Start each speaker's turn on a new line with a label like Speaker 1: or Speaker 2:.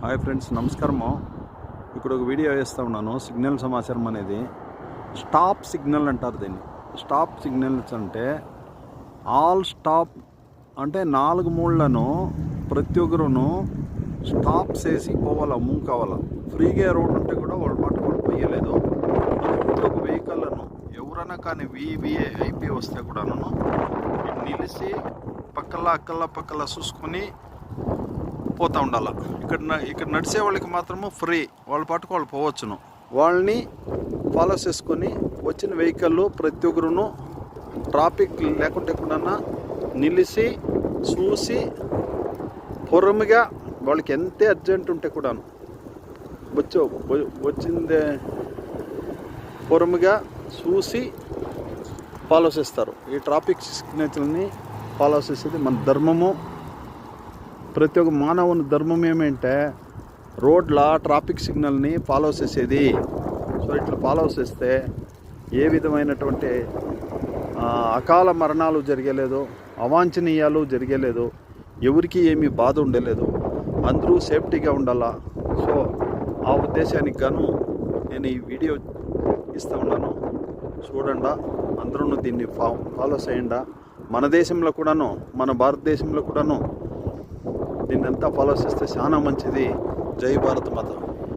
Speaker 1: Hi friends, నమస్కారము. ఇక్కడ ఒక వీడియో వేస్తూ ఉన్నాను. సిగ్నల్ సమాచారం అనేది స్టాప్ సిగ్నల్ అంటారు దీన్ని. స్టాప్ సిగ్నల్స్ అంటే ఆల్ స్టాప్ అంటే 4 మూలను ప్రతి ఒక్కరును స్టాప్ చేసి పోవాలా, మూవ్ కావాలా. ఫ్రీగా రోడ్ ఉంటే కూడా వాళ్ళ పాటు వాళ్ళు పోయలేదు. ఒక వెహికల్ను ఎవరైనా కానీ వివిఏ ఐపీ వస్తే కూడాను నిలిచి పక్కల చూసుకొని పోతూ ఉండాలి. ఇక్కడ నడిచే వాళ్ళకి మాత్రము ఫ్రీ, వాళ్ళ పాటుకు వాళ్ళు పోవచ్చును. వాళ్ళని ఫాలో చేసుకొని వచ్చిన వెహికల్ ప్రతి ఒక్కరును ట్రాఫిక్ లేకుంటే కూడా నిలిచి చూసి పొరముగా వాళ్ళకి ఎంతే అర్జెంట్ ఉంటే కూడా వచ్చిందే పొరముగా చూసి ఫాలో చేస్తారు. ఈ ట్రాఫిక్ సిగ్నల్ని ఫాలో చేసేది మన ధర్మము. ప్రతి ఒక్క మానవుని ధర్మం ఏమంటే రోడ్ల ట్రాఫిక్ సిగ్నల్ని ఫాలో చేసేది. సో ఇట్లా ఫాలో చేస్తే ఏ విధమైనటువంటి అకాల మరణాలు జరగలేదు, అవాంఛనీయాలు జరగలేదు, ఎవరికి ఏమీ బాధ ఉండలేదు, అందరూ సేఫ్టీగా ఉండాలా. సో ఆ ఉద్దేశానికి గాను నేను ఈ వీడియో ఇస్తూ ఉన్నాను. చూడండి, అందరూ దీన్ని ఫాలో చేయండి. మన దేశంలో కూడాను, మన భారతదేశంలో కూడాను దీన్నంతా ఫాలో చేస్తే చాలా మంచిది. జై భారత్ మాత.